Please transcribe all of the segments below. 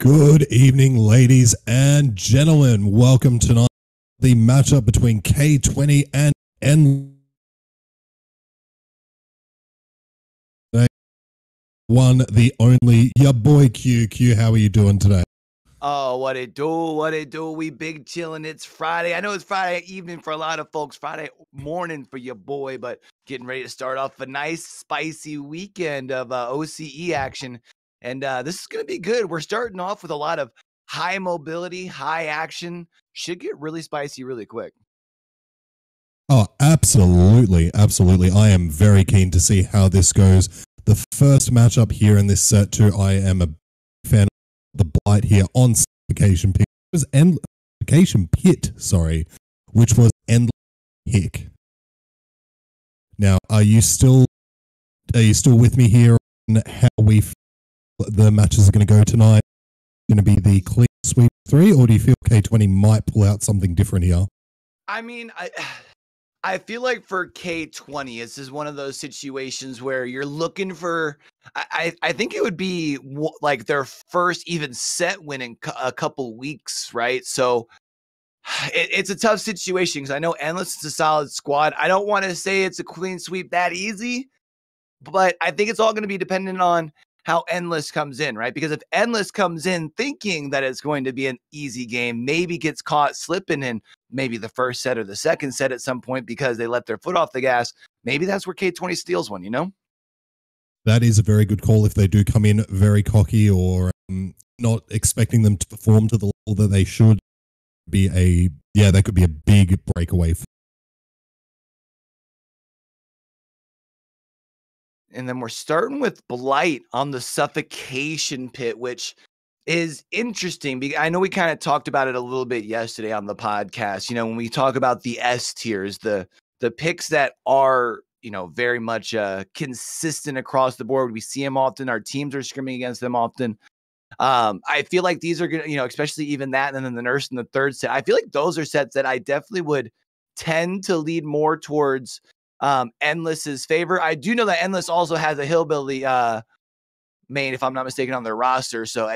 Good evening, ladies and gentlemen. Welcome tonight to the matchup between K20 and one, the only yoboycue. Q, how are you doing today? Oh, what it do? We big chillin'. It's Friday. I know it's Friday evening for a lot of folks, Friday morning for your boy, but getting ready to start off a nice, spicy weekend of OCE action. And this is going to be good. We're starting off with a lot of high mobility, high action. Should get really spicy really quick. Oh, absolutely. Absolutely. I am very keen to see how this goes. The first matchup here in this set, too, I am a fan of the Blight here on Vacation Pit. It was Vacation Pit, sorry, which was Endless Hick. Now, are you still with me here on how the matches are going to go tonight? Going to be the clean sweep 3, or do you feel K20 might pull out something different here? I mean, I feel like for K20, this is one of those situations where you're looking for, I think it would be like their first even set win in a couple weeks, right? So it's a tough situation because I know Endless is a solid squad. I don't want to say it's a clean sweep that easy, but I think it's all going to be dependent on how Endless comes in, right? Because if Endless comes in thinking that it's going to be an easy game, maybe gets caught slipping in maybe the first set or the second set at some point because they let their foot off the gas, maybe that's where K20 steals one, you know? That is a very good call if they do come in very cocky or not expecting them to perform to the level that they should. That could be a big breakaway. And then we're starting with Blight on the Suffocation Pit, which is interesting because I know we kind of talked about it a little bit yesterday on the podcast. You know, when we talk about the S tiers, the picks that are, you know, very much consistent across the board. We see them often. Our teams are scrimming against them often. I feel like these are going to, you know, especially even that and then the Nurse in the third set. I feel like those are sets that I definitely would tend to lead more towards Endless's favor. I do know that Endless also has a Hillbilly main, if I'm not mistaken, on their roster. So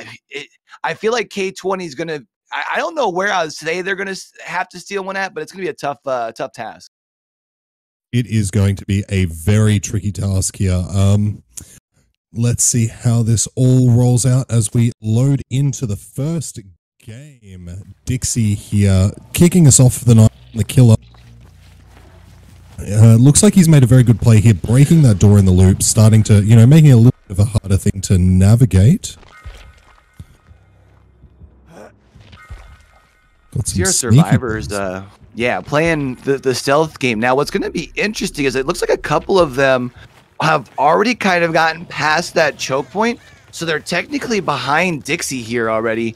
I feel like K20 is going to, I don't know where I would say they're going to have to steal one at, but it's going to be a tough task. It is going to be a very tricky task here. Let's see how this all rolls out as we load into the first game. Dixie here, kicking us off for the night, the killer. Looks like he's made a very good play here, breaking that door in the loop, starting to, you know, making it a little bit of a harder thing to navigate. Got some survivors, playing the stealth game. Now, what's going to be interesting is it looks like a couple of them have already kind of gotten past that choke point, so they're technically behind Dixie here already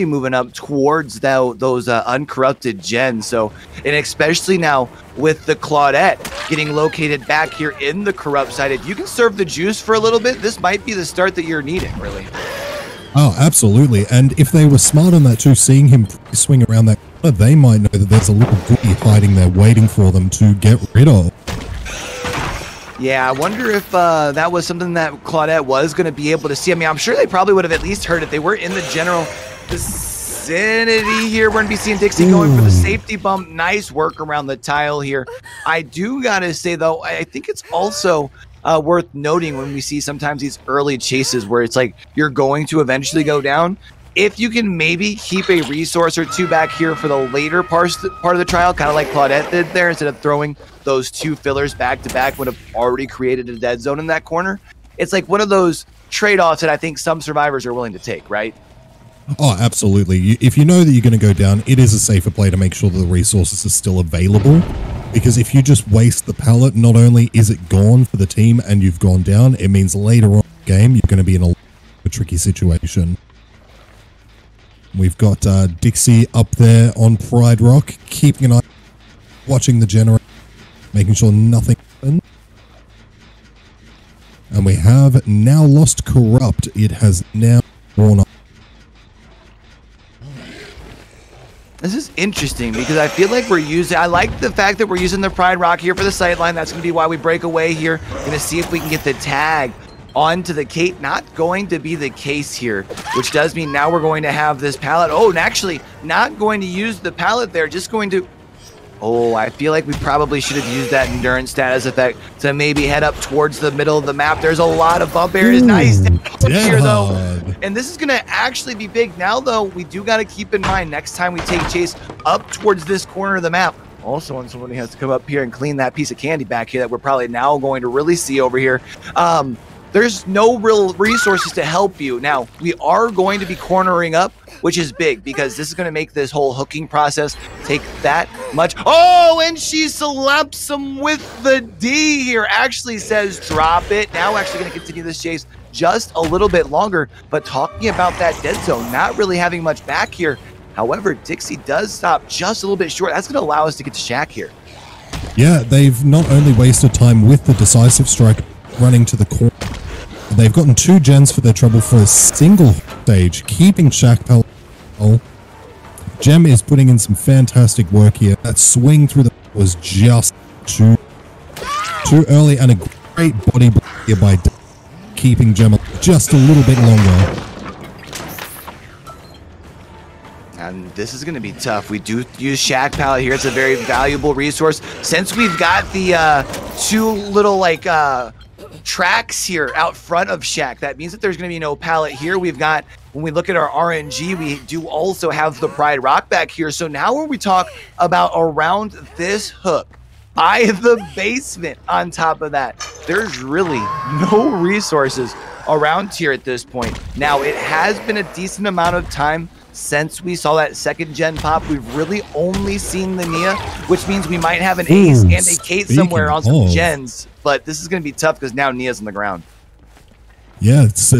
moving up towards those uncorrupted gens. So, and especially now with the Claudette getting located back here in the corrupt side, if you can serve the juice for a little bit, this might be the start that you're needing, really. Oh, absolutely. And if they were smart on that too, seeing him swing around that corner, they might know that there's a little goodie hiding there waiting for them to get rid of. Yeah, I wonder if that was something that Claudette was going to be able to see. I mean, I'm sure they probably would have at least heard it. They were in the general vicinity here. We're going to be seeing Dixie going for the safety bump. Nice work around the tile here. I do got to say, though, I think it's also worth noting when we see sometimes these early chases where it's like you're going to eventually go down. If you can maybe keep a resource or two back here for the later part of the trial, kind of like Claudette did there, instead of throwing those two fillers back to back would have already created a dead zone in that corner. It's like one of those trade-offs that I think some survivors are willing to take, right? Oh, absolutely. If you know that you're going to go down, it is a safer play to make sure that the resources are still available. Because if you just waste the pallet, not only is it gone for the team and you've gone down, it means later on in the game you're going to be in a tricky situation. We've got Dixie up there on Pride Rock, keeping an eye, watching the generator, making sure nothing happens. And we have now lost Corrupt. It has now worn off. This is interesting because I feel like I like the fact that we're using the Pride Rock here for the sightline. That's going to be why we break away here. Going to see if we can get the tag onto the Kate. Not going to be the case here, which does mean now we're going to have this pallet. Oh, and actually not going to use the pallet there, just going to... Oh, I feel like we probably should have used that endurance status effect to maybe head up towards the middle of the map. There's a lot of bump areas. Nice here, though. And this is going to actually be big. Now, though, we do got to keep in mind next time we take chase up towards this corner of the map. Also, when somebody has to come up here and clean that piece of candy back here that we're probably now going to really see over here. There's no real resources to help you. Now, we are going to be cornering up, which is big because this is going to make this whole hooking process take that much. Oh, and she slaps him with the D here. Actually says drop it. Now actually going to continue this chase just a little bit longer. But talking about that dead zone, not really having much back here. However, Dixie does stop just a little bit short. That's going to allow us to get to Shaq here. Yeah, they've not only wasted time with the decisive strike running to the corner, they've gotten 2 gens for their trouble for a single stage, keeping Shaq Pell. Gem is putting in some fantastic work here. That swing through the was just too early, and a great body block here by keeping Gem just a little bit longer. And this is going to be tough. We do use Shaq Pallet here. It's a very valuable resource. Since we've got the 2 little like tracks here out front of Shaq, that means that there's going to be no pallet here. We've got, when we look at our RNG, we do also have the Pride Rock back here. So now when we talk about around this hook by the basement on top of that, there's really no resources around here at this point. Now, it has been a decent amount of time since we saw that second gen pop. We've really only seen the Nia, which means we might have an Ace and a Kate somewhere on some gens, but this is going to be tough because now Nia's on the ground. Yeah, it's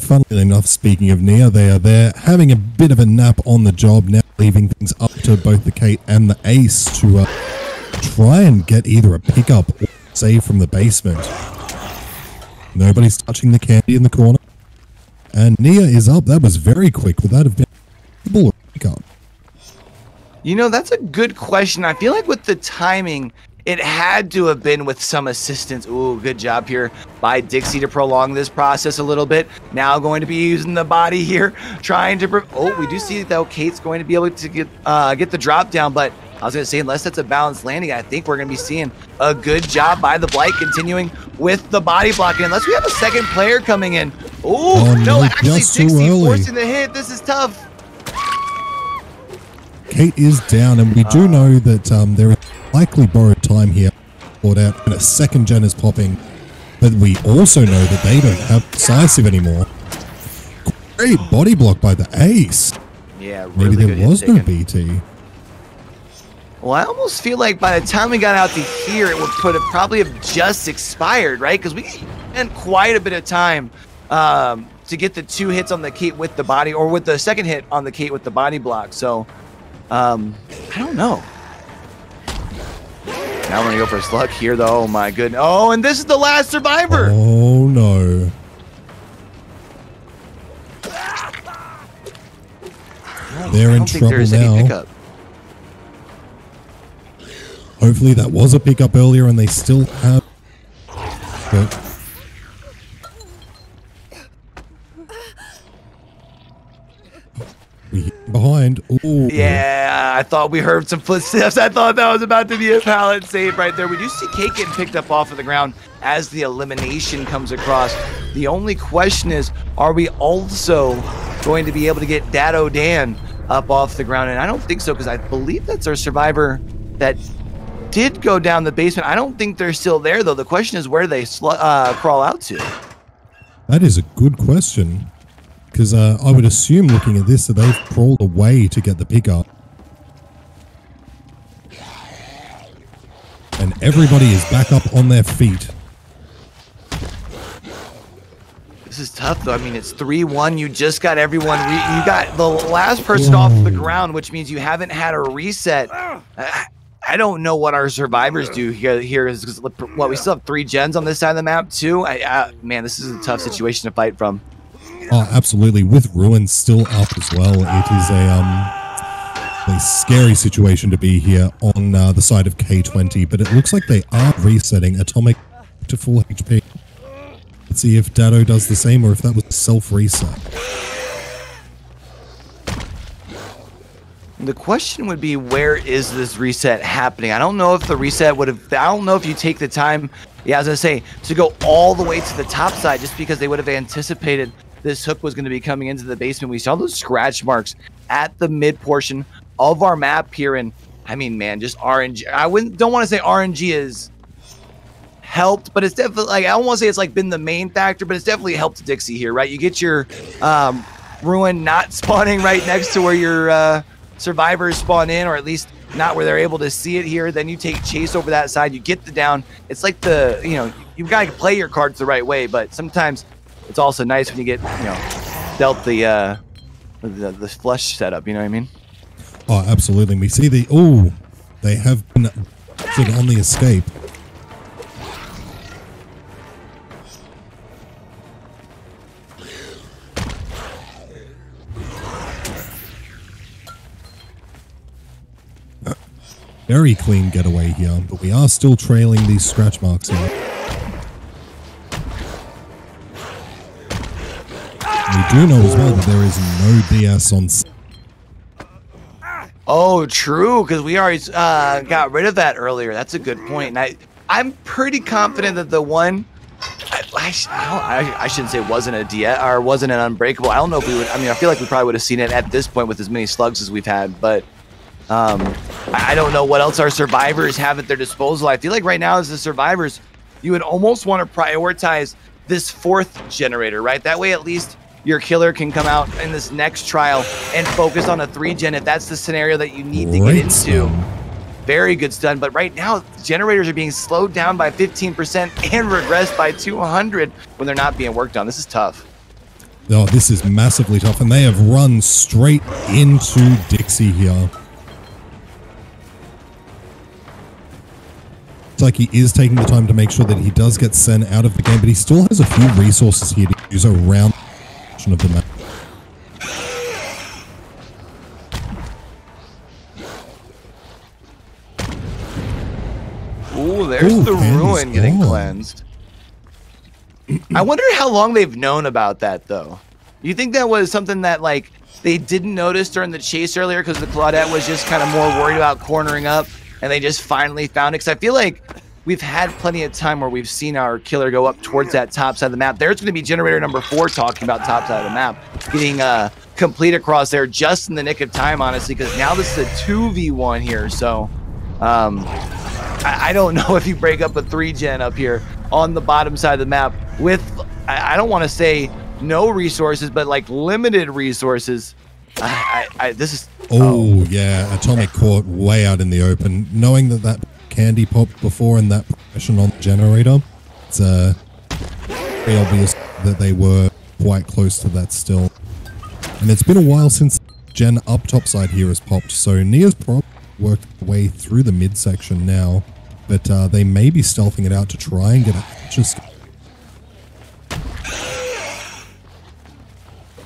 funnily enough, speaking of Nia, they are there having a bit of a nap on the job now, leaving things up to both the Kate and the Ace to try and get either a pickup or save from the basement. Nobody's touching the candy in the corner, and Nia is up. That was very quick. Would that have been a pickup? You know, that's a good question. I feel like with the timing, it had to have been with some assistance. Ooh, good job here by Dixie to prolong this process a little bit. Now going to be using the body here, trying to... Oh, we do see, though, Kate's going to be able to get the drop down, but I was going to say, unless that's a balanced landing, I think we're going to be seeing a good job by the Blight continuing with the body blocking, unless we have a second player coming in. Ooh, oh, no, actually, Dixie forcing the hit. This is tough. Kate is down, and we do know that there is likely borrowed time here. Out, and a second gen is popping, but we also know that they don't have decisive anymore. Great body block by the Ace. Yeah, really maybe there was no BT. Well, I almost feel like by the time we got out to here, it would probably have just expired, right? Because we spent quite a bit of time to get the 2 hits on the Kate with the body, or with the second hit on the Kate with the body block. So, I don't know. Now we're going to go for a slug here, though. Oh, my goodness. Oh, and this is the last survivor. Oh, no. They're in trouble now. Hopefully that was a pickup earlier and they still have... But behind. Ooh. Yeah, I thought we heard some footsteps. I thought that was about to be a pallet save right there. We do see Kate getting picked up off of the ground as the elimination comes across. The only question is, are we also going to be able to get Dado Dan up off the ground? And I don't think so, because I believe that's our survivor that did go down the basement. I don't think they're still there, though. The question is where they crawl out to. That is a good question. Because I would assume, looking at this, that they've crawled away to get the pickup. And everybody is back up on their feet. This is tough, though. I mean, it's 3-1. You just got everyone. You got the last person off the ground, which means you haven't had a reset. I don't know what our survivors do here is what we still have 3 gens on this side of the map, too. Man, this is a tough situation to fight from. Oh, absolutely. With Ruins still up as well, it is a scary situation to be here on the side of K20, but it looks like they are resetting Atomic to full HP. Let's see if Dado does the same or if that was a self-reset. The question would be, where is this reset happening? I don't know if the reset would have, I don't know if you take the time, yeah, as I say, to go all the way to the top side just because they would have anticipated this hook was going to be coming into the basement. We saw those scratch marks at the mid portion of our map here. And I mean, man, just RNG. Don't want to say RNG is helped, but it's definitely like, I don't want to say it's like been the main factor, but it's definitely helped Dixie here, right? You get your ruin not spawning right next to where your survivors spawn in, or at least not where they're able to see it here. Then you take chase over that side, you get the down. It's like the, you know, you've got to play your cards the right way, but sometimes it's also nice when you get, you know, dealt the flush setup, you know what I mean? Oh, absolutely. We see they have been on the escape. Very clean getaway here, but we are still trailing these scratch marks here. We do know as well that there is no DS on. Oh, true, because we already got rid of that earlier. That's a good point. And I'm pretty confident that the one, I shouldn't say wasn't a DS or wasn't an unbreakable. I don't know if we would. I mean, I feel like we probably would have seen it at this point with as many slugs as we've had, but I don't know what else our survivors have at their disposal. I feel like right now as the survivors, you would almost want to prioritize this fourth generator, right? That way at least your killer can come out in this next trial and focus on a 3-gen if that's the scenario that you need to get into. Very good stun, but right now generators are being slowed down by 15% and regressed by 200 when they're not being worked on. This is tough. Oh, this is massively tough, and they have run straight into Dixie here. It's like he is taking the time to make sure that he does get sent out of the game, but he still has a few resources here to use around the of the map. Ooh, there's the ruin getting cleansed. I wonder how long they've known about that, though. You think that was something that, like, they didn't notice during the chase earlier because the Claudette was just kind of more worried about cornering up, and they just finally found it? Because I feel like we've had plenty of time where we've seen our killer go up towards that top side of the map. There's going to be generator number 4 talking about top side of the map, getting complete across there just in the nick of time, honestly, because now this is a 2v1 here. So I don't know if you break up a 3-gen up here on the bottom side of the map with, I don't want to say no resources, but like limited resources. This is... Oh, yeah, Atomic caught way out in the open. Knowing that candy popped before and that progression on the generator, it's very obvious that they were quite close to that still. And it's been a while since gen up top side here has popped, so Nia's probably worked their way through the midsection now, but they may be stealthing it out to try and get a hatch escape.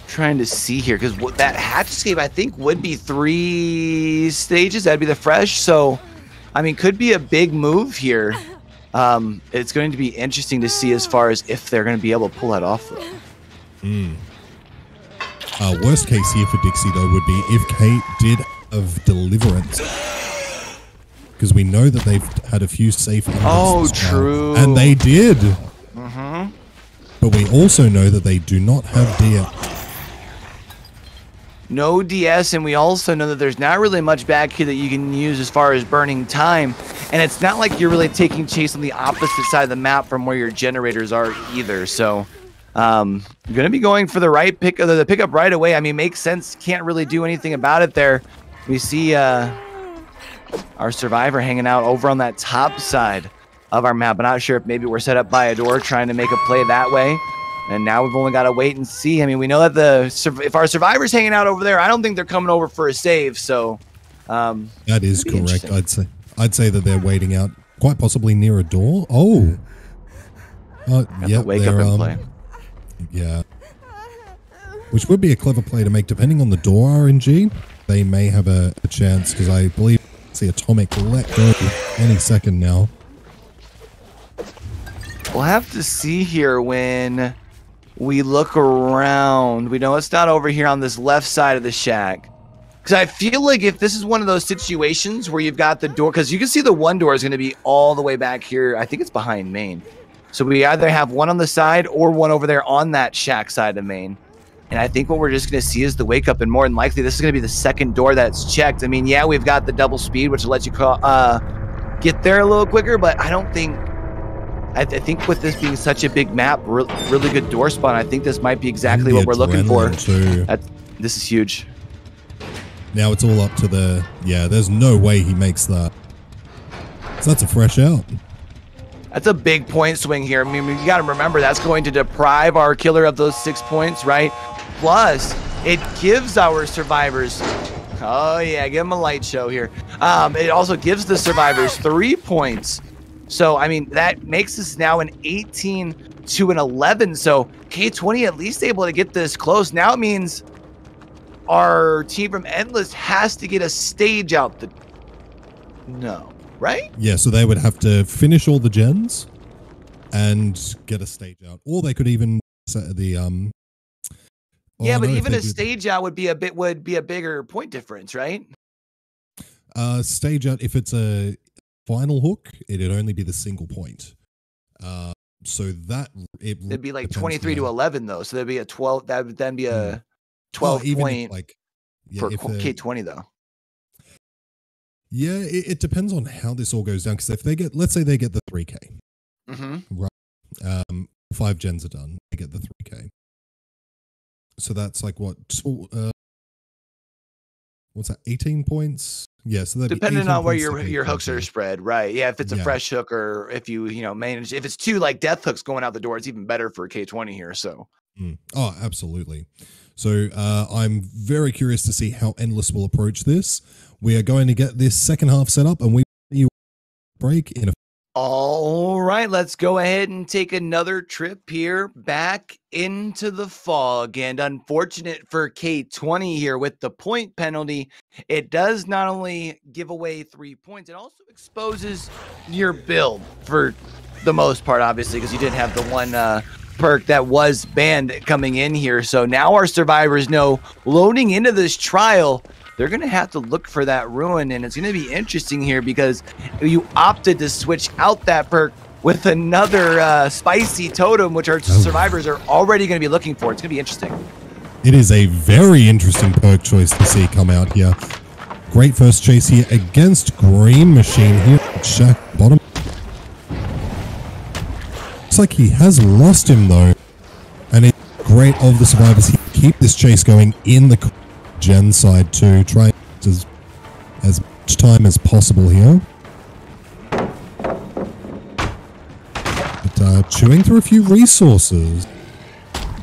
Trying to see here, because that hatch escape I think would be 3 stages. That'd be the fresh, so I mean, could be a big move here. It's going to be interesting to see as far as if they're going to be able to pull that off, though. Worst case here for Dixie, though, would be if Kate did have Deliverance. Because we know that they've had a few safe endings. Oh, true. And they did. But we also know that they do not have DS. No DS, and we also know that there's not really much back here that you can use as far as burning time. And it's not like you're really taking chase on the opposite side of the map from where your generators are either. So you're going to be going for the right pick, the pickup right away. I mean, makes sense. Can't really do anything about it there. We see our survivor hanging out over on that top side of our map. I'm not sure if maybe we're set up by a door trying to make a play that way. And now we've only got to wait and see. I mean, we know that if our survivor's hanging out over there, I don't think they're coming over for a save. So that is correct. I'd say that they're waiting out, quite possibly near a door. Oh, yeah, wake up and play. Yeah, which would be a clever play to make, depending on the door RNG. They may have a chance, because I believe the Atomic let go any second now. We'll have to see here when we look around. We know it's not over here on this left side of the shack. Because I feel like if this is one of those situations where you've got the door, because you can see the one door is going to be all the way back here. I think it's behind main. So we either have one on the side or one over there on that shack side of main. And I think what we're just going to see is the wake up, and more than likely this is going to be the second door that's checked. I mean, yeah, we've got the double speed, which will let you get there a little quicker, but I don't think... I think with this being such a big map, really good door spawn, I think this might be exactly what we're looking for. This is huge. Now it's all up to the... Yeah, there's no way he makes that. So that's a fresh out. That's a big point swing here. I mean, you got to remember that's going to deprive our killer of those 6 points, right? Plus, it gives our survivors... Oh, yeah, give them a light show here. It also gives the survivors 3 points. So, I mean, that makes us now an 18 to an 11. So, K20 at least able to get this close. Now it means our team from Endless has to get a stage out the... No, right? Yeah, so they would have to finish all the gens and get a stage out. Or they could even set the... yeah, but even a stage out would be a bigger point difference, right? Stage out, if it's a... final hook, it'd only be the single point. So that it'd be like 23 to 11 though. So there'd be a 12. That would then be a 12 point for K20 though. Yeah, it depends on how this all goes down. Because if they get, let's say they get the 3K, right? 5 gens are done. They get the 3K. So that's like what? What's that? 18 points. Yeah, so depending on where your hooks are spread, right? Yeah, if it's a fresh hook or if you manage, if it's 2 like death hooks going out the door, it's even better for K20 here. So, oh, absolutely. So I'm very curious to see how Endless will approach this. We are going to get this second half set up, and we break in a... All right, let's go ahead and take another trip here back into the fog. And unfortunate for K20 here with the point penalty, it does not only give away 3 points, it also exposes your build for the most part, obviously, because you didn't have the one perk that was banned coming in here. So now our survivors know loading into this trial, they're going to have to look for that ruin, and it's going to be interesting here because you opted to switch out that perk with another spicy totem, which our survivors are already going to be looking for. It's going to be interesting. It is a very interesting perk choice to see come out here. Great first chase here against Green Machine here at Shack bottom. Looks like he has lost him though, and it's great of the survivors here to keep this chase going in the gen side to try as much time as possible here. But chewing through a few resources.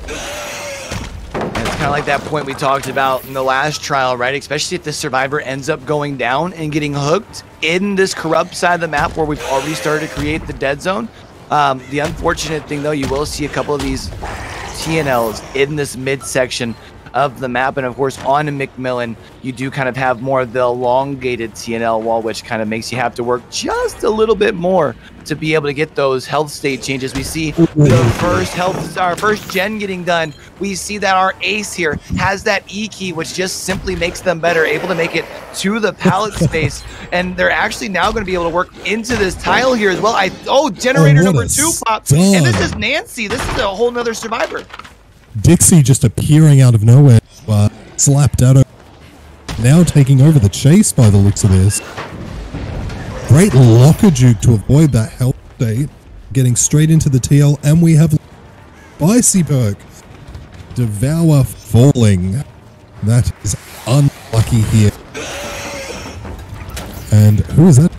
It's kind of like that point we talked about in the last trial, right? Especially if the survivor ends up going down and getting hooked in this corrupt side of the map where we've already started to create the dead zone. The unfortunate thing though, you will see a couple of these TNLs in this midsection of the map, and of course on McMillan you do kind of have more of the elongated TNL wall, which kind of makes you have to work just a little bit more to be able to get those health state changes. We see the our first gen getting done. We see that our ace here has that E key, which just simply makes them better, able to make it to the pallet space, and they're actually now going to be able to work into this tile here as well. Generator number 2 pops, and this is Nancy. This is a whole nother survivor. Dixie just appearing out of nowhere, slapped out, now taking over the chase by the looks of this. Great locker juke to avoid that health state, getting straight into the TL, and we have spicy perk. Devour falling. That is unlucky here. And who is that?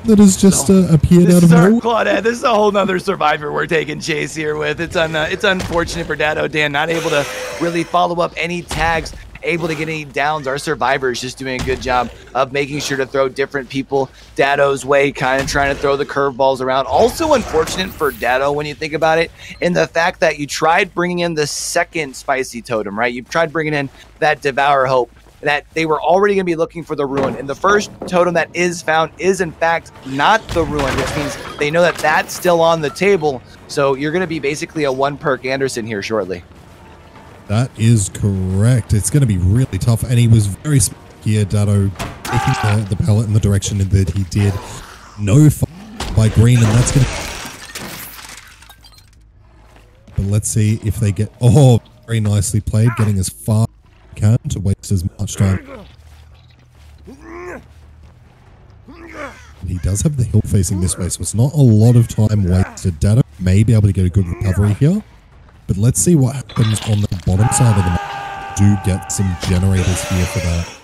That has just appeared out of nowhere. Claudette, this is a whole nother survivor we're taking chase here with. It's unfortunate for Dado Dan, not able to really follow up any tags, able to get any downs. Our survivor is just doing a good job of making sure to throw different people Dado's way, kind of trying to throw the curveballs around. Also unfortunate for Dado when you think about it, in the fact that you tried bringing in the second spicy totem, right? You tried bringing in that Devour Hope. that they were already going to be looking for the ruin. And the first totem that is found is, in fact, not the ruin, which means they know that that's still on the table. So you're going to be basically a one-perk Anderson here shortly. That is correct. It's going to be really tough. And he was very smart here, Datto, taking the pellet in the direction that he did. No fight by green, and that's going to... But let's see if they get... Oh, very nicely played, getting as far as they can to waste as much time. And he does have the hill facing this way, so it's not a lot of time wasted. Datto may be able to get a good recovery here. But let's see what happens on the bottom side of the map. Do get some generators here for that.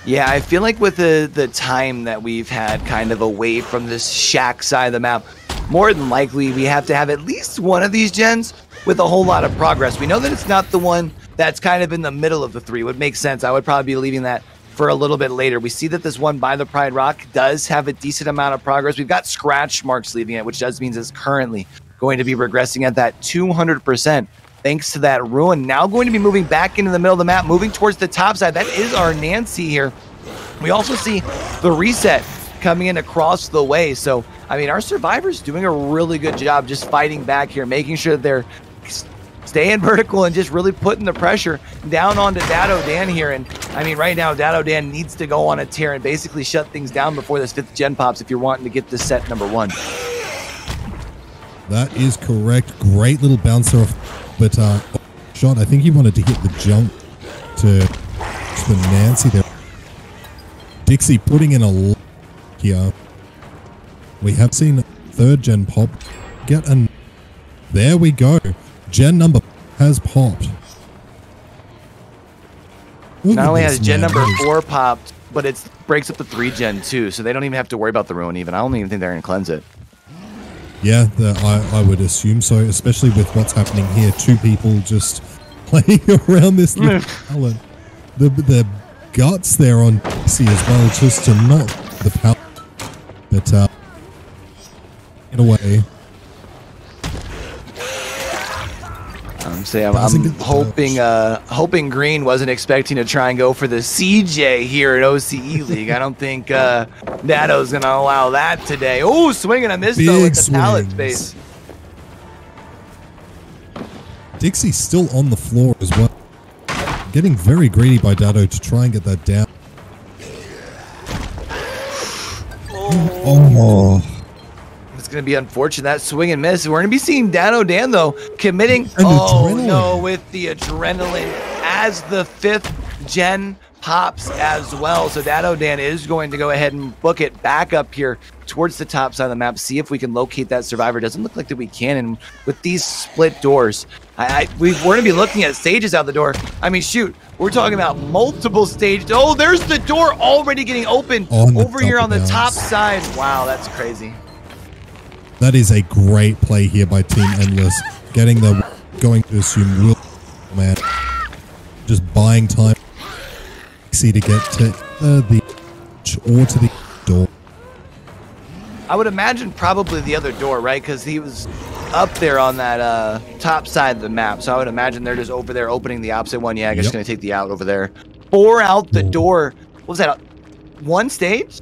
Yeah, I feel like with the time that we've had kind of away from this shack side of the map, more than likely we have to have at least one of these gens with a whole lot of progress. We know that it's not the one that's kind of in the middle of the three. Would make sense. I would probably be leaving that for a little bit later. We see that this one by the Pride Rock does have a decent amount of progress. We've got scratch marks leaving it, which does mean it's currently going to be regressing at that 200% thanks to that ruin. Now going to be moving back into the middle of the map, moving towards the top side. That is our Nancy here. We also see the reset coming in across the way. So, I mean, our survivors doing a really good job just fighting back here, making sure that they're staying vertical and just really putting the pressure down onto Darthain here. And I mean, right now, Darthain needs to go on a tear and basically shut things down before this 5th gen pops if you're wanting to get this set number 1. That is correct. Great little bouncer off, but shot. I think he wanted to hit the jump to the Nancy there. Dixie putting in a lot here. We have seen 3rd gen pop get an. There we go. Gen number has popped. Look Not at only this, has gen man. number 4 popped, but it breaks up the 3 gen too, so they don't even have to worry about the ruin even. I don't even think they're going to cleanse it. Yeah, I would assume so, especially with what's happening here. 2 people just playing around this little pallet. The guts there on Dixie as well, just to not the pallet, but in a way. I'm hoping Green wasn't expecting to try and go for the CJ here at OCE League. I don't think Datto's going to allow that today. Oh, swing and a miss though with the pallet space. Dixie's still on the floor as well. Getting very greedy by Datto to try and get that down. Oh. It's going to be unfortunate, that swing and miss. We're going to be seeing Darthain, though, committing. No, with the adrenaline as the 5th gen pops as well. So Darthain is going to go ahead and book it back up here towards the top side of the map, see if we can locate that survivor. Doesn't look like that we can. And with these split doors, we're going to be looking at stages out the door. I mean, shoot, we're talking about multiple stages. Oh, there's the door already getting opened over here on the top side. Wow, that's crazy. That is a great play here by Team Endless. Getting the going to assume will, man. Just buying time. See to get to the or to the door. I would imagine probably the other door, right? Because he was up there on that top side of the map. So I would imagine they're just over there opening the opposite one. Yeah, I guess going to take the out over there. 4 out the door. What was that? 1 stage?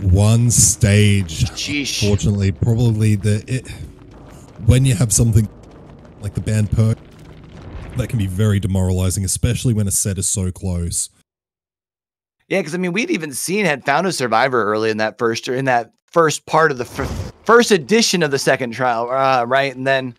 1 stage. Sheesh. Fortunately, probably when you have something like the banned perk, that can be very demoralizing, especially when a set is so close. Yeah, because I mean, we'd even had found a survivor early in that first part of the first edition of the 2nd trial, right? And then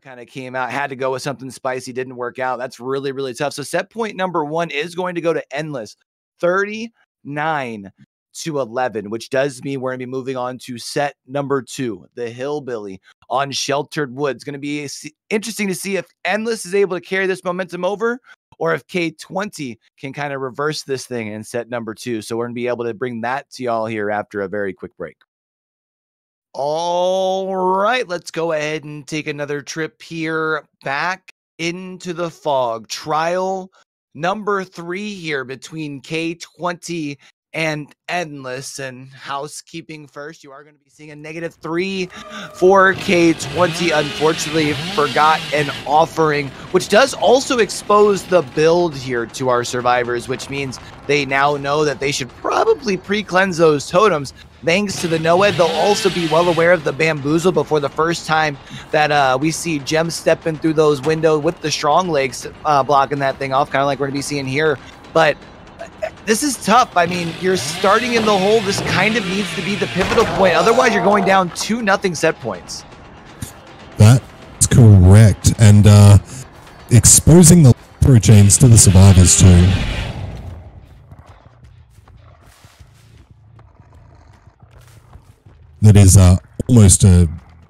kind of came out, had to go with something spicy, didn't work out. That's really, really tough. So set point number 1 is going to go to Endless, 39 to 11, which does mean we're going to be moving on to set number 2, the Hillbilly on Sheltered Woods. Going to be interesting to see if Endless is able to carry this momentum over, or if K20 can kind of reverse this thing in set number 2. So we're going to be able to bring that to y'all here after a very quick break. All right, let's go ahead and take another trip here back into the fog. Trial number 3 here between K20 and endless. And housekeeping first, you are going to be seeing a -3 for K20. Unfortunately, forgot an offering, which does also expose the build here to our survivors, which means they now know that they should probably pre-cleanse those totems. Thanks to the Noed, they'll also be well aware of the Bamboozle before the first time that we see Gem stepping through those windows with the strong legs blocking that thing off, kind of like we're going to be seeing here. But this is tough. I mean, you're starting in the hole. This kind of needs to be the pivotal point. Otherwise, you're going down 2-0 set points. That's correct. And exposing the pro chains to the survivors too. That is almost a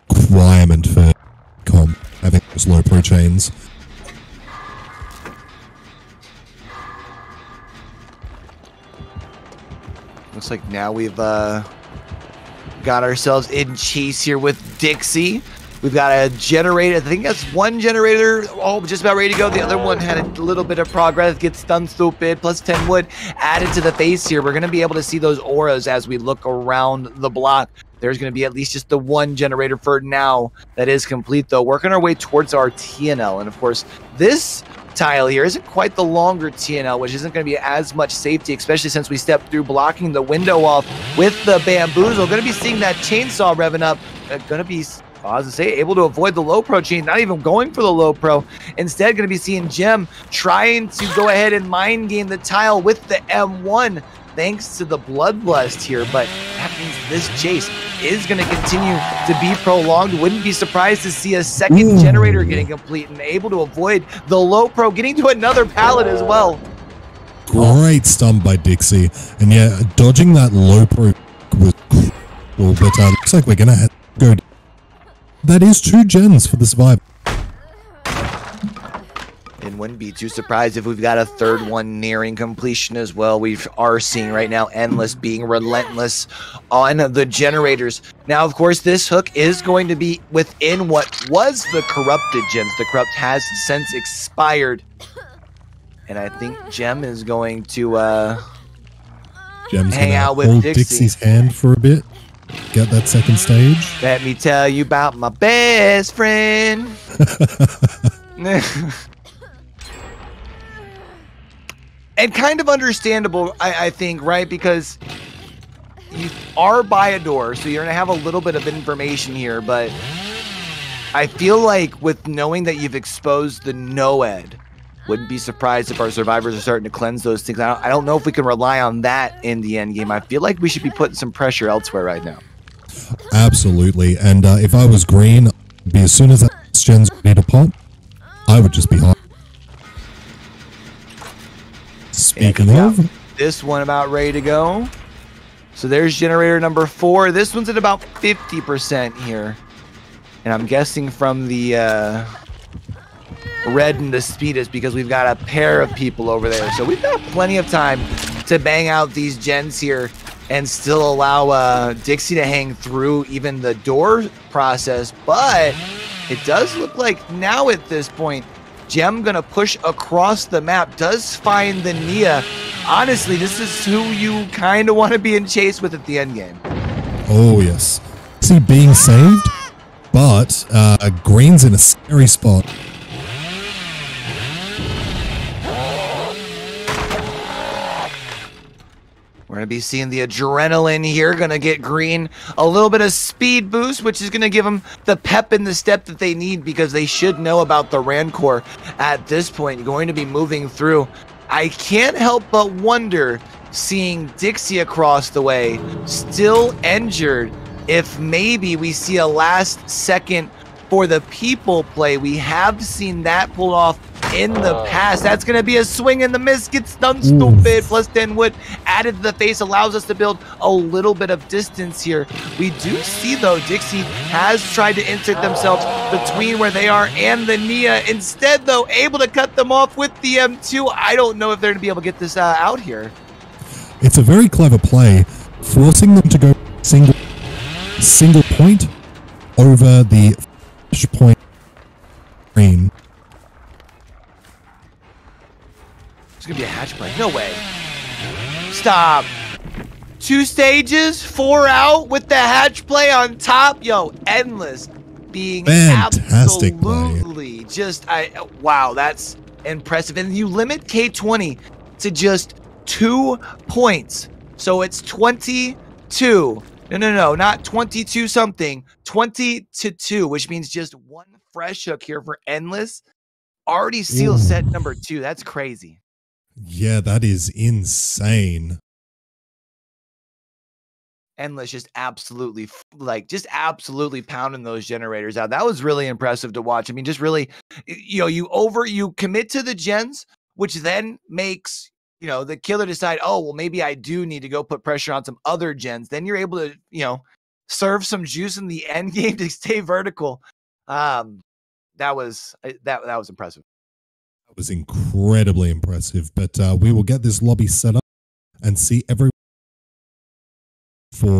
requirement for comp, having those low pro chains. Looks like now we've got ourselves in chase here with Dixie. We've got a generator. I think that's one generator just about ready to go. The other one had a little bit of progress. Gets stunned stupid. Plus 10 wood added to the face here. We're going to be able to see those auras as we look around the block. There's going to be at least just the one generator for now that is complete, though. Working our way towards our TNL. And, of course, this tile here isn't quite the longer TNL, which isn't going to be as much safety, especially since we stepped through blocking the window off with the Bamboozle. Going to be seeing that chainsaw revving up. Going to be, as I say, able to avoid the low pro chain, not even going for the low pro. Instead, going to be seeing Gem trying to go ahead and mind game the tile with the M1, thanks to the Bloodlust here. But that means this chase is going to continue to be prolonged. Wouldn't be surprised to see a second generator getting complete and able to avoid the low pro, getting to another pallet as well. Great stun by Dixie. And yeah, dodging that low pro was cool, but looks like we're going to have to go. That is 2 gens for the survivor. And wouldn't be too surprised if we've got a third one nearing completion as well. We are seeing right now Endless being relentless on the generators. Now, of course, this hook is going to be within what was the corrupted gens. The corrupt has since expired. And I think Gem is going to hang out with hold Dixie. Dixie's hand for a bit. Get that second stage. Let me tell you about my best friend. And kind of understandable, I think, right? Because you are by a door, so you're going to have a little bit of information here. But I feel like with knowing that you've exposed the Noed, wouldn't be surprised if our survivors are starting to cleanse those things. I don't know if we can rely on that in the end game. I feel like we should be putting some pressure elsewhere right now. Absolutely. And if I was green, be as soon as that gen's ready to pop, I would just be hot. Speaking of, this one about ready to go. So there's generator number 4. This one's at about 50% here. And I'm guessing from the red and the speed is because we've got a pair of people over there. So we've got plenty of time to bang out these gens here and still allow Dixie to hang through even the door process. But it does look like now at this point, Gem gonna push across the map, does find the Nia. Honestly, this is who you kind of want to be in chase with at the end game. Oh yes. See, being saved, but green's in a scary spot. We're going to be seeing the adrenaline here. Going to get green a little bit of speed boost, which is going to give them the pep in the step that they need because they should know about the Rancor at this point. Going to be moving through. I can't help but wonder, seeing Dixie across the way, still injured, if maybe we see a last second for the people play. We have seen that pulled off in the past. That's going to be a swing and the miss. Gets stunned stupid. Plus 10 wood added to the face allows us to build a little bit of distance here. We do see, though, Dixie has tried to insert themselves between where they are and the Nia. Instead, though, able to cut them off with the M2. I don't know if they're going to be able to get this out here. It's a very clever play, forcing them to go single point over the point green. It's gonna be a hatch play. No way. Stop. 2 stages, 4 out with the hatch play on top. Yo, endless being fantastic absolutely play. Just, wow, that's impressive. And you limit K20 to just 2 points. So it's 22. No, not 22 something. 20-2, which means just 1 fresh hook here for endless. Already seals set number 2. That's crazy. Yeah, that is insane. Endless just absolutely pounding those generators out. That was really impressive to watch. I mean, just really, you commit to the gens, which then makes, the killer decide, oh, well, maybe I do need to go put pressure on some other gens. Then you're able to, serve some juice in the end game to stay vertical. That was impressive. That was incredibly impressive. But we will get this lobby set up and see everyone for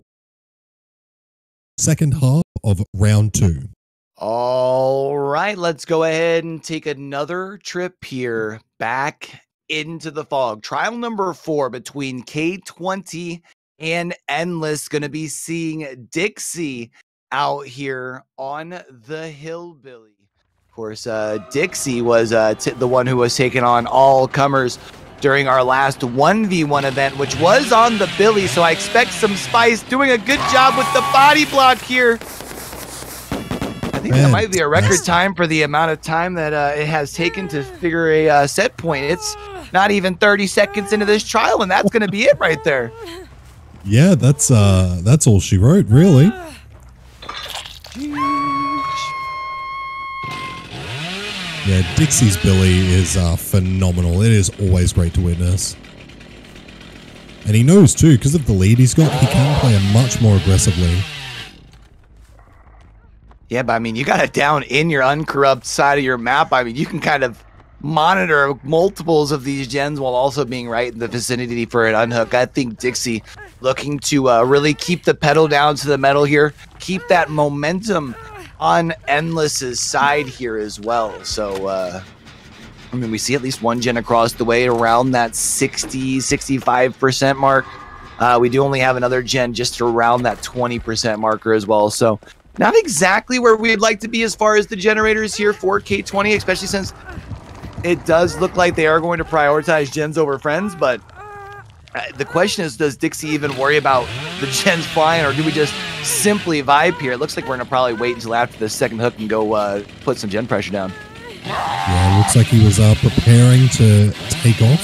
second half of round 2. All right, let's go ahead and take another trip here back into the fog. Trial number 4 between K20 and Endless. Going to be seeing Dixie out here on the Hillbilly. Of course, Dixie was the one who was taking on all comers during our last 1v1 event, which was on the Billy, so I expect some spice. Doing a good job with the body block here. I think that might be a record time for the amount of time that it has taken to figure a set point. It's not even 30 seconds into this trial, and that's going to be it right there. Yeah, that's all she wrote, really. Yeah, Dixie's Billy is phenomenal. It is always great to witness. And he knows too, because of the lead he's got, he can play much more aggressively. Yeah, but I mean, you got it down in your uncorrupt side of your map. I mean, you can kind of monitor multiples of these gens while also being right in the vicinity for an unhook. I think Dixie looking to really keep the pedal down to the metal here, keep that momentum on Endless's side here as well. So, I mean, we see at least one gen across the way around that 60-65% mark. We do only have another gen just around that 20% marker as well. So, not exactly where we'd like to be as far as the generators here for K20, especially since it does look like they are going to prioritize gens over friends. But the question is, does Dixie even worry about the gens flying, or do we just simply vibe here? It looks like we're going to probably wait until after the second hook and go put some gen pressure down. Yeah, it looks like he was preparing to take off.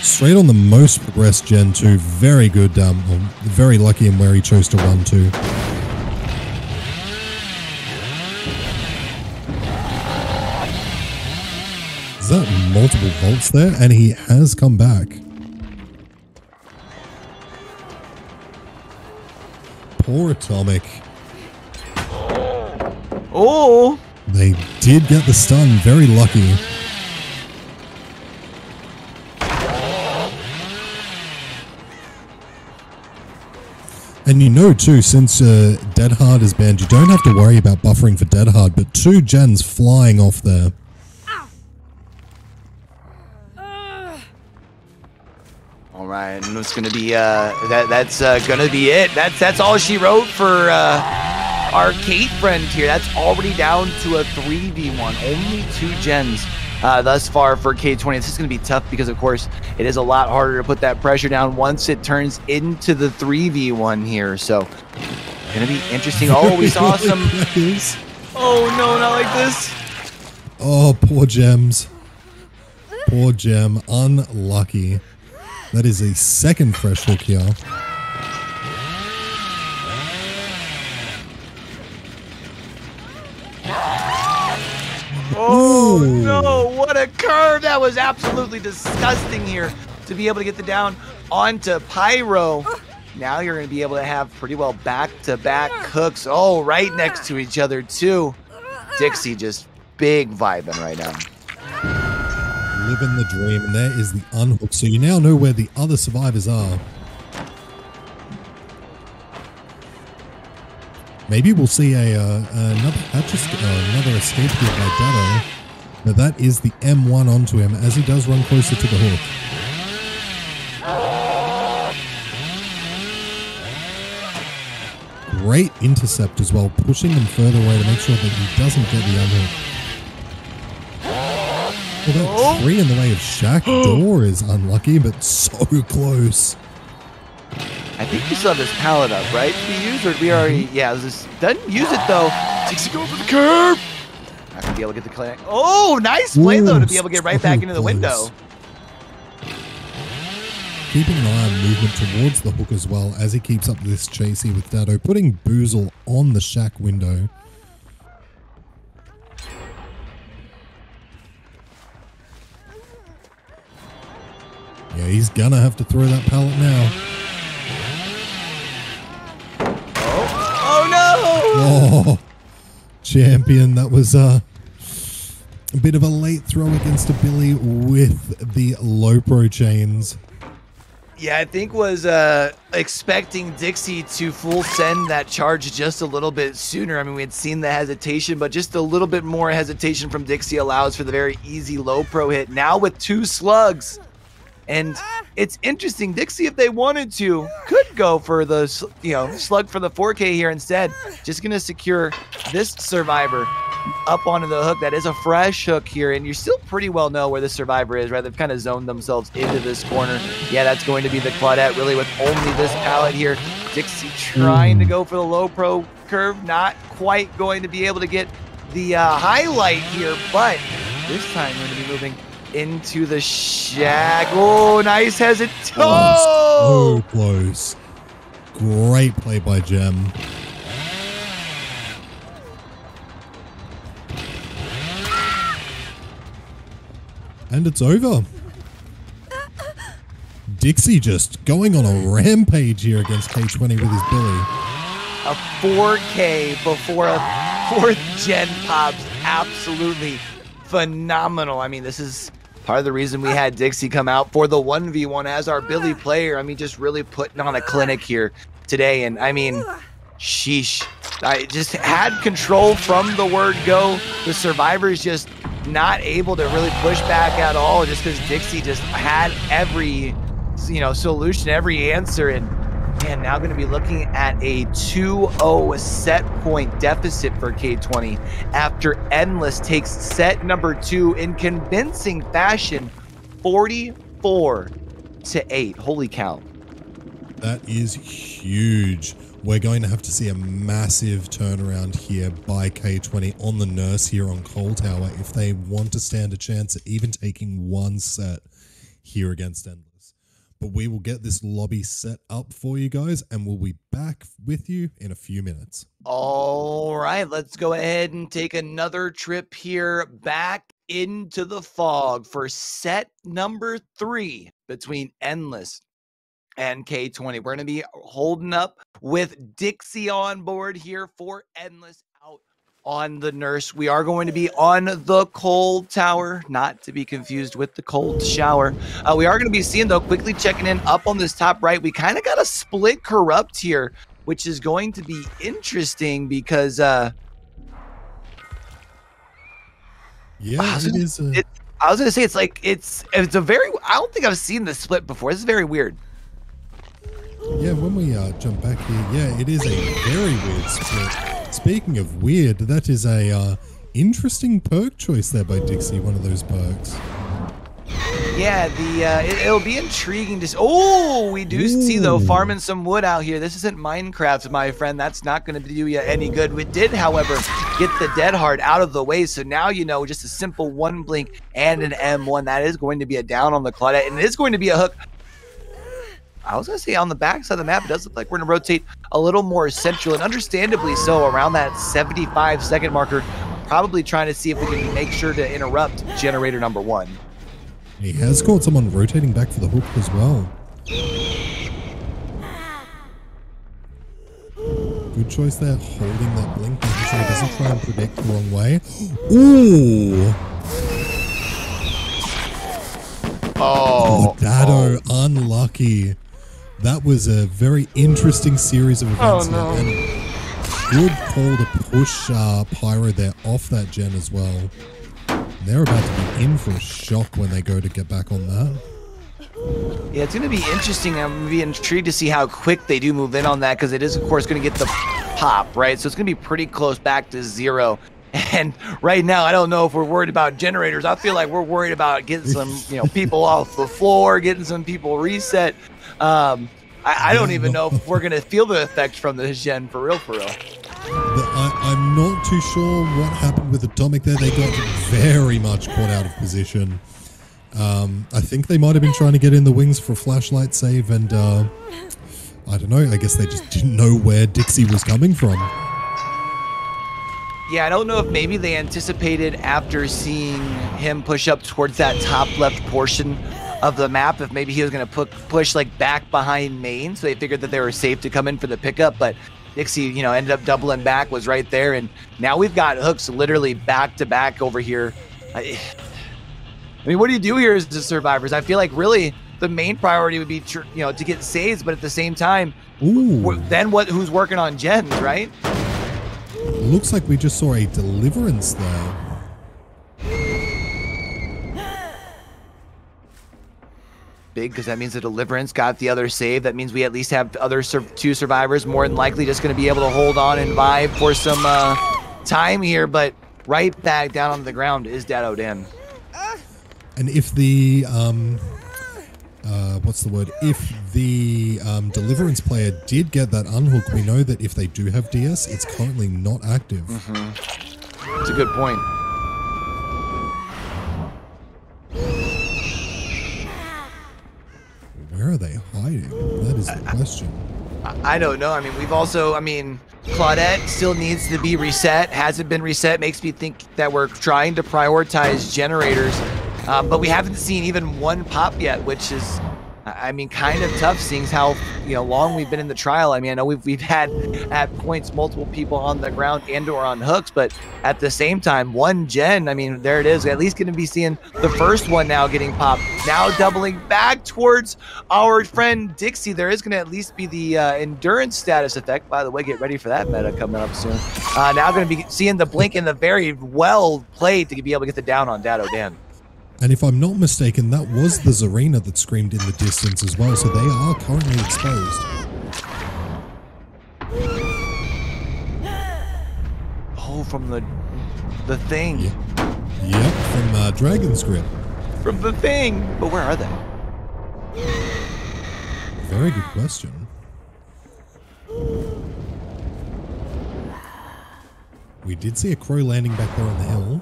Straight on the most progressed gen too. Very good, very lucky in where he chose to run to. Is that multiple volts there? And he has come back. Poor Atomic. Oh! They did get the stun. Very lucky. And you know too, since Dead Hard is banned, you don't have to worry about buffering for Dead Hard, but 2 gens flying off there. All right, and it's gonna be that's gonna be it. That's all she wrote for our Kate friend here. That's already down to a 3v1. Only 2 gens thus far for K20. This is gonna be tough because, of course, it is a lot harder to put that pressure down once it turns into the 3v1 here. So, gonna be interesting. Oh, we saw some. Oh no, not like this. Oh, poor Gems. Poor Gem. Unlucky. That is a second fresh hook here. Oh no, what a curve. That was absolutely disgusting here to be able to get the down onto Pyro. Now you're going to be able to have pretty well back-to-back hooks. Oh, right next to each other too. Dixie just big vibing right now. Living the dream, and there is the unhook. So you now know where the other survivors are. Maybe we'll see another escape here by Dado. But that is the M1 onto him as he does run closer to the hook. great intercept as well, pushing him further away to make sure that he doesn't get the unhook. Well, that tree in the way of Shack door is unlucky, but so close. I think we still have this pallet up, right? To be used, or we already? Yeah, this doesn't use it though. Dixie go for the curve. Not gonna be able to get the clinic. Oh, nice play though to be able to get right back into the window. Keeping an eye on movement towards the hook as well as he keeps up this chase here with Dado, putting Boozle on the Shack window. Yeah, he's gonna have to throw that pallet now. Oh no! Oh, champion, that was a bit of a late throw against a Billy with the low pro chains. Yeah, I think was expecting Dixie to full send that charge just a little bit sooner. I mean, we had seen the hesitation, but just a little bit more hesitation from Dixie allows for the very easy low pro hit. Now with 2 slugs. And it's interesting, Dixie, if they wanted to, could go for the slug for the 4K here instead. Just going to secure this survivor up onto the hook. That is a fresh hook here, and you still pretty well know where the survivor is, right? They've kind of zoned themselves into this corner. Yeah, that's going to be the Claudette, really, with only this pallet here. Dixie trying to go for the low pro curve, not quite going to be able to get the highlight here, but this time we're going to be moving into the Shack. Oh, nice hesitation. Oh, so close. Great play by Gem. And it's over. Dixie just going on a rampage here against K20 with his Billy. A 4K before a 4th gen pops. Absolutely phenomenal. I mean, this is part of the reason we had Dixie come out for the 1v1 as our Billy player. I mean, just really putting on a clinic here today. And I mean, sheesh. I just had control from the word go. The survivors just not able to really push back at all, just because Dixie just had every, solution, every answer. And man, now going to be looking at a 2-0 set point deficit for K20 after Endless takes set number 2 in convincing fashion, 44-8. Holy cow. That is huge. We're going to have to see a massive turnaround here by K20 on the nurse here on Coal Tower if they want to stand a chance at even taking 1 set here against Endless. But we will get this lobby set up for you guys, and we'll be back with you in a few minutes. All right, let's go ahead and take another trip here back into the fog for set number 3 between Endless and K20. We're going to be holding up with Dixie on board here for Endless out on the nurse. We are going to be on the cold tower, not to be confused with the cold shower. We are going to be seeing, though, quickly checking in up on this top right. We kind of got a split corrupt here, which is going to be interesting because yeah, it is. I was going to say it's a very, I don't think I've seen this split before. This is very weird. Yeah, when we jump back here, yeah, it is a very weird split. Speaking of weird, that is a interesting perk choice there by Dixie, one of those perks. Yeah, it'll be intriguing to. Oh, we do see though farming some wood out here. This isn't Minecraft, my friend. That's not going to do you any good. We did, however, get the dead hard out of the way, so now just a simple 1 blink and an M1. That is going to be a down on the Claudette, and it is going to be a hook. I was going to say on the back side of the map, it does look like we're going to rotate a little more central, and understandably so, around that 75-second marker, probably trying to see if we can make sure to interrupt generator number 1. He has caught someone rotating back for the hook as well. Good choice there, holding that blink, making sure he doesn't try and predict the wrong way. Ooh! Oh, Dado, unlucky. That was a very interesting series of events. Oh, no. And good call to push Pyro there off that gen as well. They're about to be in for a shock when they go to get back on that. Yeah, it's going to be interesting. I'm going to be intrigued to see how quick they do move in on that, because it is, of course, going to get the pop, right? So it's going to be pretty close back to 0. And right now, I don't know if we're worried about generators. I feel like we're worried about getting some, people off the floor, getting some people reset. I don't even know if we're going to feel the effect from this gen for real, for real. I'm not too sure what happened with Atomic there. They got very much caught out of position. I think they might have been trying to get in the wings for a flashlight save, and I don't know. I guess they just didn't know where Dixie was coming from. Yeah, I don't know if maybe they anticipated after seeing him push up towards that top left portion of the map, if maybe he was going to push like back behind main, so they figured that they were safe to come in for the pickup, but Dixie, ended up doubling back, was right there, and now we've got hooks literally back to back over here. I mean, what do you do here as the survivors? I feel like really the main priority would be, to get saves, but at the same time, then who's working on gens, right? Looks like we just saw a deliverance there. Big, because that means the deliverance got the other save. That means we at least have other two survivors more than likely just going to be able to hold on and vibe for some time here. But right back down on the ground is Darthain. And if the if the deliverance player did get that unhook, we know that if they do have DS, it's currently not active. That's a good point. Where are they hiding? That is the question. I don't know. I mean, Claudette still needs to be reset. Hasn't been reset. Makes me think that we're trying to prioritize generators. But we haven't seen even one pop yet, which is, kind of tough, seeing how long we've been in the trial. I know we've had at points multiple people on the ground and/or on hooks, but at the same time, one gen. There it is. At least going to be seeing the first one now getting popped. Now doubling back towards our friend Dixie. There is going to at least be the endurance status effect. By the way, get ready for that meta coming up soon. Now going to be seeing the blink and the very well played to be able to get the down on Darthain. And if I'm not mistaken, that was the Zarina that screamed in the distance as well, so they are currently exposed. Oh, from the thing. Yep, from Dragon's Grip. From the thing. But where are they? Very good question. We did see a crow landing back there on the hill.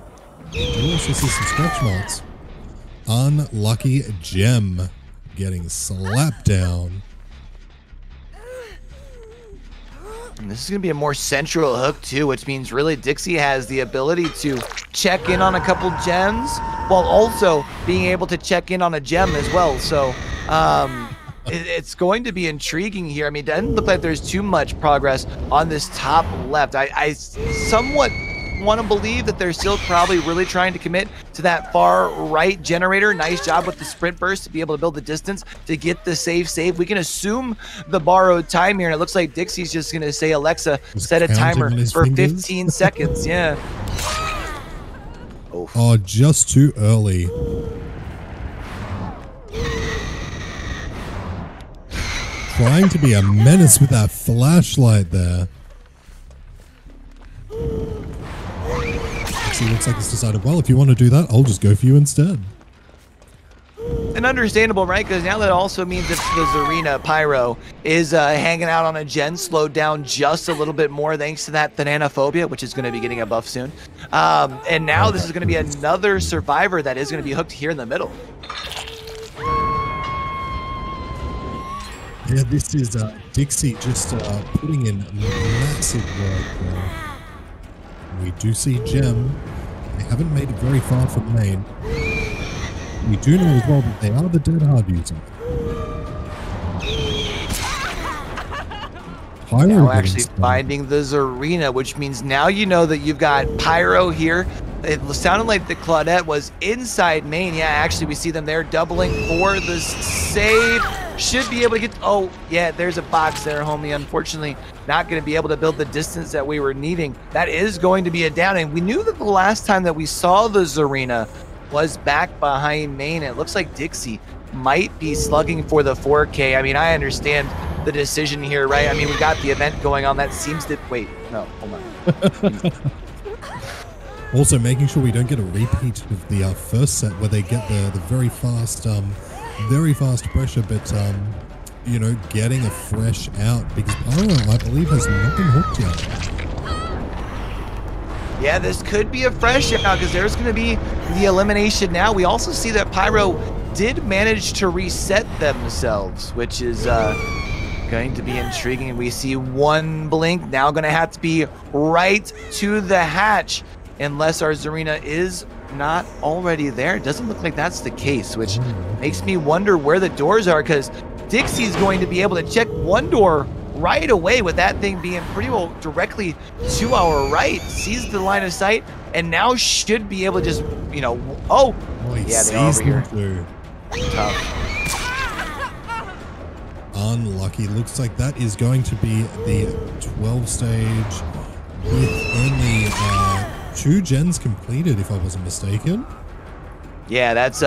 We do also see some scratch marks. Unlucky Gem getting slapped down. And this is going to be a more central hook too, which means really Dixie has the ability to check in on a couple gems while also being able to check in on a gem as well. So it's going to be intriguing here. It doesn't look like there's too much progress on this top left. I somewhat want to believe that they're still probably really trying to commit to that far right generator. Nice job with the sprint burst to be able to build the distance to get the save. We can assume the borrowed time here, and it looks like Dixie's just going to say, Alexa, set a timer for 15 seconds. Yeah. Oh, just too early. Trying to be a menace with that flashlight there. He looks like he's decided, well, if you want to do that, I'll just go for you instead. And understandable, right? Because now that also means if the Zarina Pyro is hanging out on a gen, slowed down just a little bit more thanks to that Thananophobia, which is going to be getting a buff soon. And now this is going to be another survivor that is going to be hooked here in the middle. Yeah, this is Dixie just putting in massive work there. We do see Gem. They haven't made it very far from main. We do know as well that they are the dead hard user. Now actually finding the Zarina, which means now you know that you've got Pyro here. It sounded like the Claudette was inside main. Yeah, actually we see them there doubling for the save. Should be able to get, oh yeah, there's a box there, homie. Unfortunately, not going to be able to build the distance that we were needing. That is going to be a down, and we knew that the last time that we saw the Zarina was back behind main. It looks like Dixie might be slugging for the 4K. I understand the decision here, right? I mean, we got the event going on that seems to wait. No, hold on. Also, making sure we don't get a repeat of the first set where they get the very fast pressure, but you know, getting a fresh out because Pyro, I believe, has not been hooked yet. Yeah, this could be a fresh out because there's going to be the elimination now. We also see that Pyro did manage to reset themselves, which is going to be intriguing. We see one blink now going to have to be right to the hatch unless our Zarina is not already there. It doesn't look like that's the case, which makes me wonder where the doors are because Dixie's going to be able to check one door right away with that thing being pretty well directly to our right, sees the line of sight, and now should be able to just, you know, yeah, they are over here. Tough. Unlucky. Looks like that is going to be the 12 stage with only 2 gens completed, if I wasn't mistaken. Yeah, that's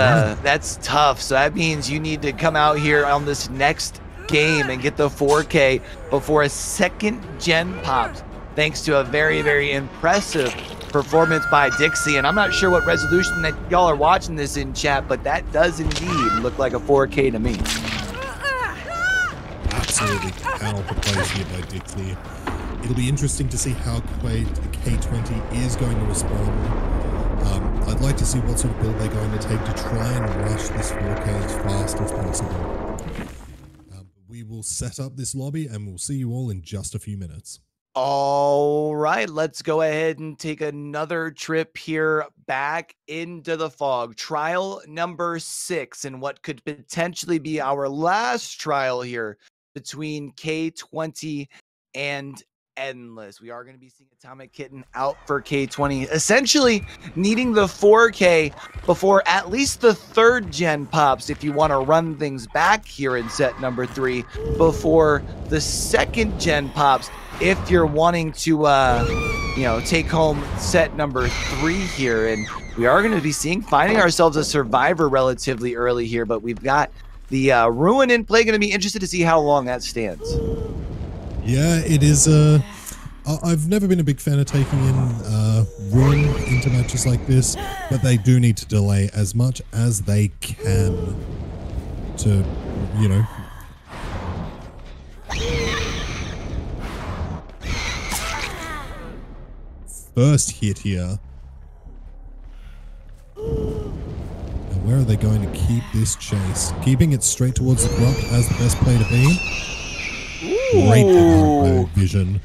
tough. So that means you need to come out here on this next game and get the 4K before a second gen pops, thanks to a very, very impressive performance by Dixie. And I'm not sure what resolution that y'all are watching this in chat, but that does indeed look like a 4K to me. Absolutely powerful plays here by Dixie. It'll be interesting to see how K20 is going to respond. I'd like to see what sort of build they're going to take to try and rush this 4K as fast as possible. We will set up this lobby and we'll see you all in just a few minutes. All right, let's go ahead and take another trip here back into the fog. Trial number 6 and what could potentially be our last trial here between K20 and Endless. We are going to be seeing Atomic Kitten out for K20, essentially needing the 4K before at least the 3rd gen pops if you want to run things back here in set number 3 before the 2nd gen pops if you're wanting to you know, take home set number 3 here. And we are going to be finding ourselves a survivor relatively early here, but we've got the Ruin in play. Going to be interested to see how long that stands. Yeah, it is. I've never been a big fan of taking in Ruin into matches like this, but they do need to delay as much as they can to, you know. First hit here. And where are they going to keep this chase? Keeping it straight towards the Corrupt as the best play to be. Great vision.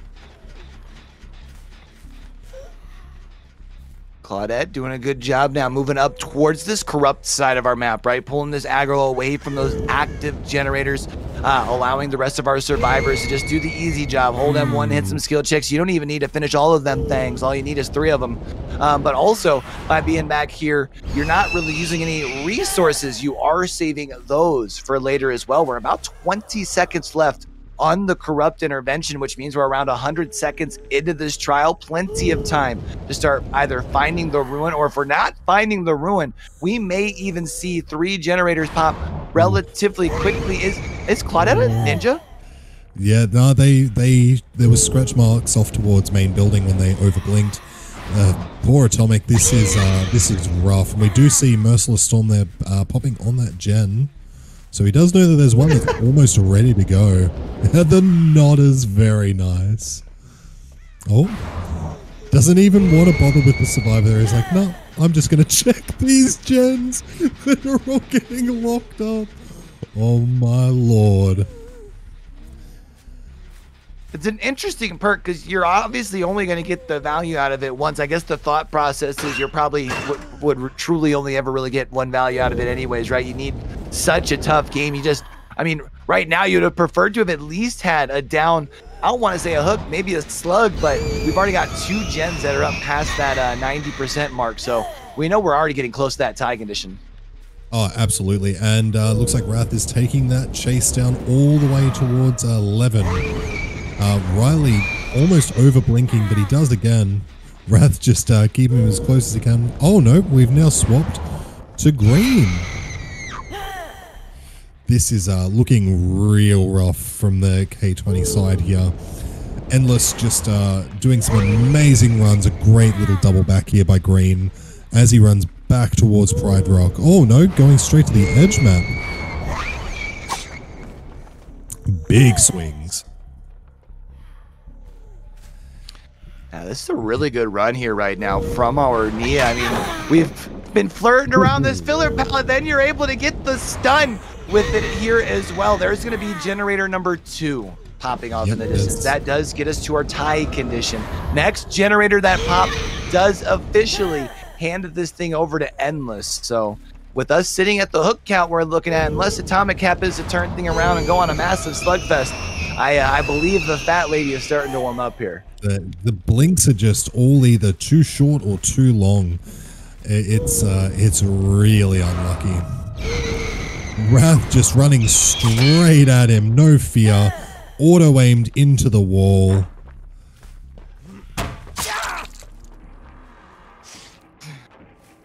Claudette doing a good job now, moving up towards this Corrupt side of our map, right? Pulling this aggro away from those active generators, allowing the rest of our survivors to just do the easy job. Hold M1, hit some skill checks. You don't even need to finish all of them things. All you need is 3 of them. But also, by being back here, you're not really using any resources. You are saving those for later as well. We're about 20 seconds left on the Corrupt intervention, which means we're around 100 seconds into this trial. Plenty of time to start either finding the Ruin, or if we're not finding the Ruin, we may even see 3 generators pop relatively quickly. Is Claudette a ninja? Yeah, no, there was scratch marks off towards main building when they overblinked. Poor Atomic, this is rough. And we do see Merciless Storm there popping on that gen. So he does know that there's one that's almost ready to go. The nod is very nice. Oh, doesn't even want to bother with the survivor there. He's like, no, I'm just going to check these gens that are all getting locked up. Oh my lord. It's an interesting perk because you're obviously only going to get the value out of it once. I guess the thought process is you're probably would truly only ever really get one value out of it anyways, right? You need such a tough game. I mean, right now you'd have preferred to have at least had a down, I don't want to say a hook, maybe a slug, but we've already got 2 gens that are up past that 90% mark. So we know we're already getting close to that tie condition. Oh, absolutely. And looks like Wrath is taking that chase down all the way towards 11. Riley almost over blinking, but he does again. Wrath just keeping him as close as he can. Oh no, we've now swapped to green. this is looking real rough from the K20 side here. Endless just doing some amazing runs. A great little double back here by Green as he runs back towards Pride Rock. Oh no, going straight to the edge map. Big swings. Now, this is a really good run here right now from our Nia. I mean, we've been flirting around this filler pallet. Then you're able to get the stun with it here as well. There's going to be generator number 2 popping off in the distance. That does get us to our tie condition. Next generator that pop does officially hand this thing over to Endless. So with us sitting at the hook count we're looking at, unless Atomic Cap is to turn thing around and go on a massive slugfest, I believe the fat lady is starting to warm up here. The blinks are just all either too short or too long. It's really unlucky. Wrath just running straight at him, no fear. Auto-aimed into the wall.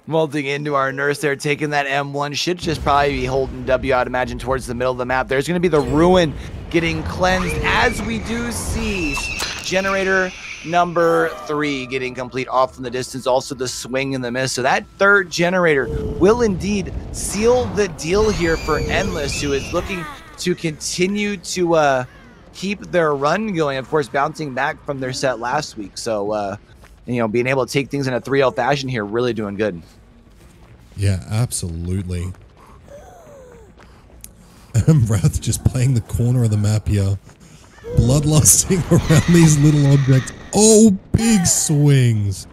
Melting into our nurse there, taking that M1. Should just probably be holding W, I'd imagine, towards the middle of the map. There's going to be the Ruin getting cleansed, as we do see generator number 3 getting complete off in the distance. Also the swing and the miss. So that third generator will indeed seal the deal here for Endless, who is looking to continue to keep their run going. Of course, bouncing back from their set last week. So, you know, being able to take things in a 3-0 fashion here, really doing good. Yeah, absolutely. Wrath just playing the corner of the map here. Bloodlusting around these little objects. Oh, big swings.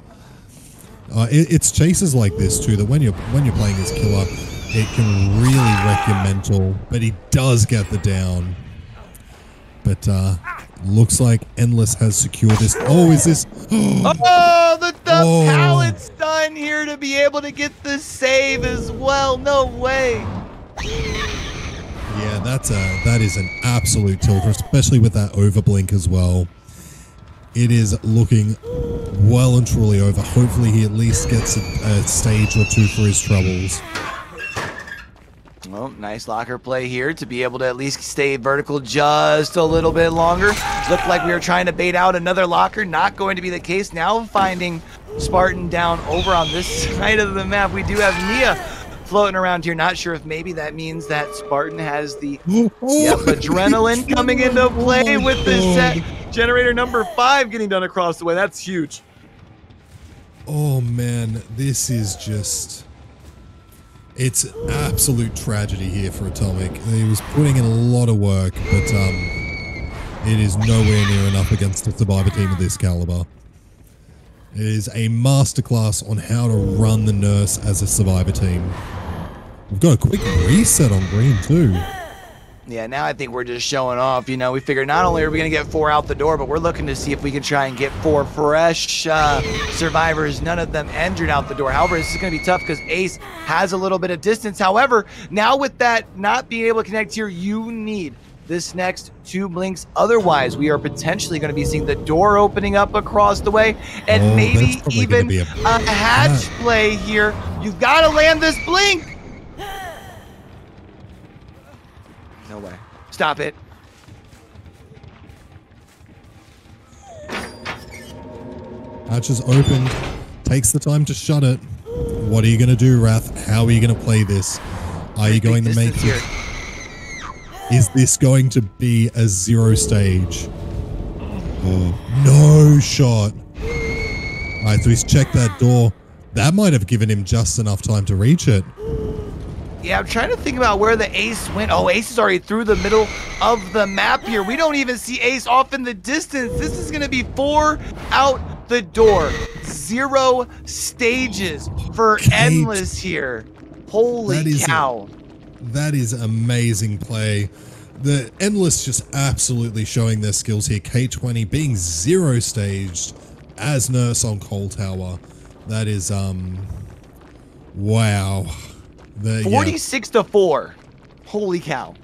It's chases like this too, that when you're playing as killer, it can really wreck your mental, but he does get the down. But looks like Endless has secured this. Oh, is this? Oh, the pallet's done here to be able to get the save as well. No way. Yeah, that is an absolute tilt, especially with that overblink as well. It is looking well and truly over. Hopefully he at least gets a stage or 2 for his troubles. Well, nice locker play here to be able to at least stay vertical just a little bit longer. Looked like we were trying to bait out another locker. Not going to be the case. Now finding Spartan down over on this side of the map. We do have Nia floating around here. Not sure if maybe that means that Spartan has the adrenaline coming into play with this set. Generator number 5 getting done across the way. That's huge. Oh man, this is just... It's absolute tragedy here for Atomic. He was putting in a lot of work, but it is nowhere near enough against a Survivor team of this caliber. It is a masterclass on how to run the nurse as a Survivor team. We've got a quick reset on Green too. Yeah, now I think we're just showing off. You know, we figure not only are we going to get 4 out the door, but we're looking to see if we can try and get 4 fresh survivors, none of them injured, out the door. However, this is going to be tough because Ace has a little bit of distance. However, now with that not being able to connect here, you need this next 2 blinks. Otherwise, we are potentially going to be seeing the door opening up across the way, and maybe even a hatch play here. You've got to land this blink. No way. Stop it. Hatch is opened. Takes the time to shut it. What are you going to do, Wrath? How are you going to play this? Are you going to make it? Is this going to be a 0 stage? No shot. All right, so he's checked that door. That might have given him just enough time to reach it. Yeah, I'm trying to think about where the Ace went. Oh, Ace is already through the middle of the map here. We don't even see Ace off in the distance. This is going to be 4 out the door. 0 stages for Endless here. Holy cow. That is amazing play. The Endless just absolutely showing their skills here. K20 being 0 staged as Nurse on Coal Tower. That is, wow. 46 to 4. Holy cow.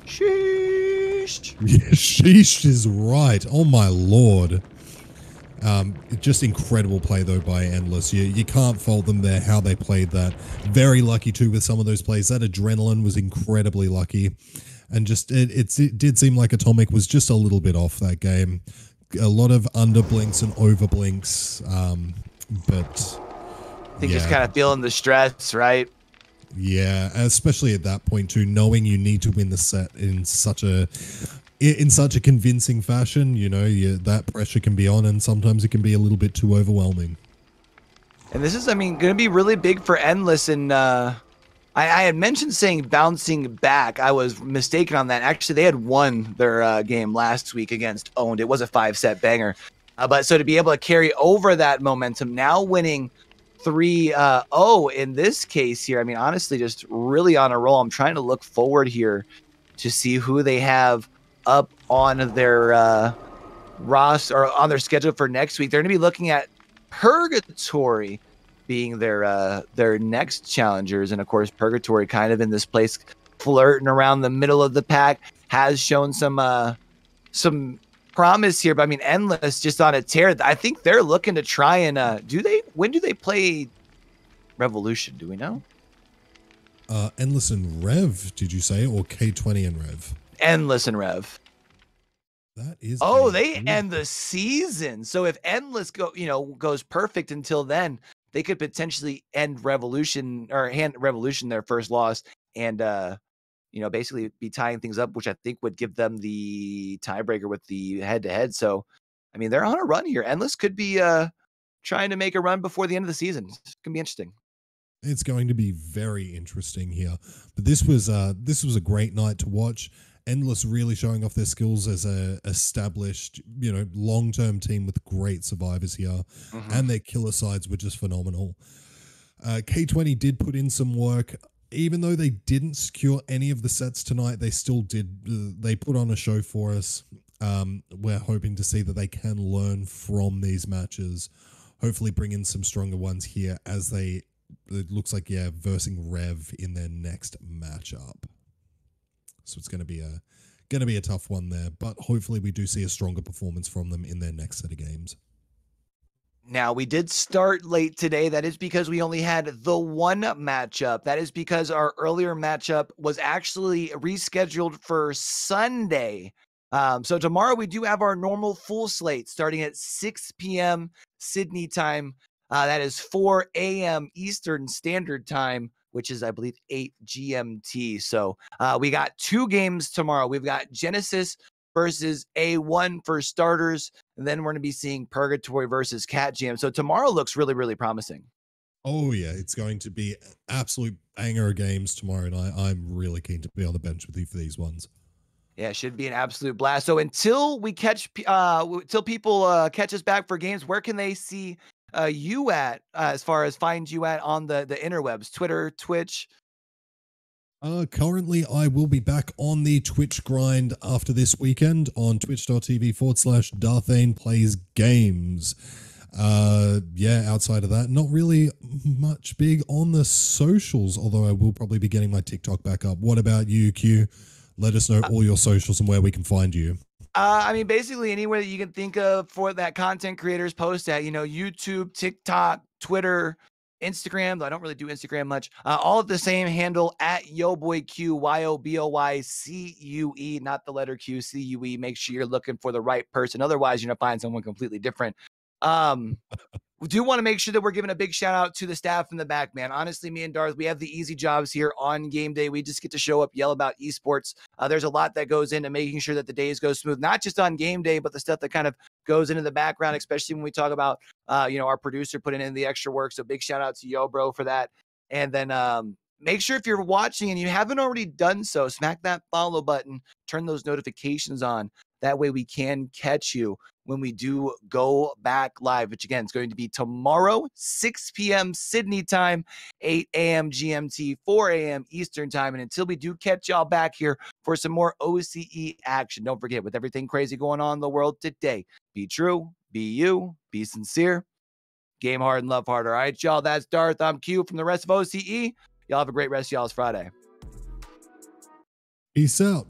Sheesh. Yeah, sheesh is right. Oh my lord. Just incredible play though by Endless. You can't fault them there how they played that. Very lucky too with some of those plays. That adrenaline was incredibly lucky, and just it did seem like Atomic was just a little bit off that game. A lot of under blinks and over blinks, but I think just kind of feeling the stress, right? Yeah, especially at that point too, knowing you need to win the set in such a convincing fashion, that pressure can be on, and sometimes it can be a little bit too overwhelming. And this is, going to be really big for Endless. And I had mentioned saying bouncing back. I was mistaken on that. Actually, they had won their game last week against Owned. It was a 5-set banger. But so to be able to carry over that momentum, now winning 3-0 in this case here, honestly, just really on a roll. I'm trying to look forward here to see who they have up on their roster or on their schedule for next week. They're going to be looking at Purgatory being their next challengers, and of course Purgatory kind of in this place flirting around the middle of the pack, has shown some promise here. But Endless just on a tear. I think they're looking to try and when do they play Revolution? Do we know? Endless and Rev, did you say, or K20 and Rev? Endless and Rev. That is. They end the season. So if Endless goes perfect until then, they could potentially end Revolution or hand Revolution their first loss, and basically be tying things up, which I think would give them the tiebreaker with the head-to-head. So, they're on a run here. Endless could be trying to make a run before the end of the season. It's gonna be interesting. It's going to be very interesting here. But this was a great night to watch. Endless really showing off their skills as a established, long-term team with great survivors here. Mm-hmm. And their killer sides were just phenomenal. K20 did put in some work. Even though they didn't secure any of the sets tonight, they still did. They put on a show for us. We're hoping to see that they can learn from these matches. Hopefully bring in some stronger ones here as it looks like, versing Rev in their next matchup. So it's going to be a tough one there, but hopefully we do see a stronger performance from them in their next set of games. Now, we did start late today. That is because we only had the one matchup. That is because our earlier matchup was actually rescheduled for Sunday. So tomorrow we do have our normal full slate starting at 6 p.m. Sydney time. That is 4 a.m. Eastern Standard Time, which is, I believe, 8 GMT. So we got 2 games tomorrow. We've got Genesis versus A1 for starters, and then we're going to be seeing Purgatory versus Cat Jam. So tomorrow looks really, really promising. Oh, yeah. It's going to be absolute banger games tomorrow night. I'm really keen to be on the bench with you for these ones. Yeah, it should be an absolute blast. So until we till people catch us back for games, where can they see you at as far as find you at on the interwebs, Twitter, Twitch? Currently, I will be back on the Twitch grind after this weekend on twitch.tv/Darthain plays games. Outside of that, not really much big on the socials, although I will probably be getting my TikTok back up. What about you, Q? Let us know all your socials and where we can find you. Basically anywhere that you can think of for that content creators post at, YouTube, TikTok, Twitter, Instagram. I don't really do Instagram much. All at the same handle at yoboycue, YOBOYCUE, not the letter Q, CUE. Make sure you're looking for the right person. Otherwise, you're going to find someone completely different. We do want to make sure that we're giving a big shout out to the staff in the back, man. Honestly, me and Darth, we have the easy jobs here on game day. We just get to show up, yell about esports. There's a lot that goes into making sure that the days go smooth, not just on game day, but the stuff that kind of goes into the background, especially when we talk about, our producer putting in the extra work. So big shout out to Yo Bro for that. And then make sure if you're watching and you haven't already done so, smack that follow button, turn those notifications on. That way we can catch you when we do go back live, which again is going to be tomorrow, 6 p.m. Sydney time, 8 a.m. GMT, 4 a.m. Eastern time. And until we do catch y'all back here for some more OCE action, don't forget, with everything crazy going on in the world today, be true, be you, be sincere, game hard and love hard. All right, y'all, that's Darth. I'm Q from the rest of OCE. Y'all have a great rest of y'all's Friday. Peace out.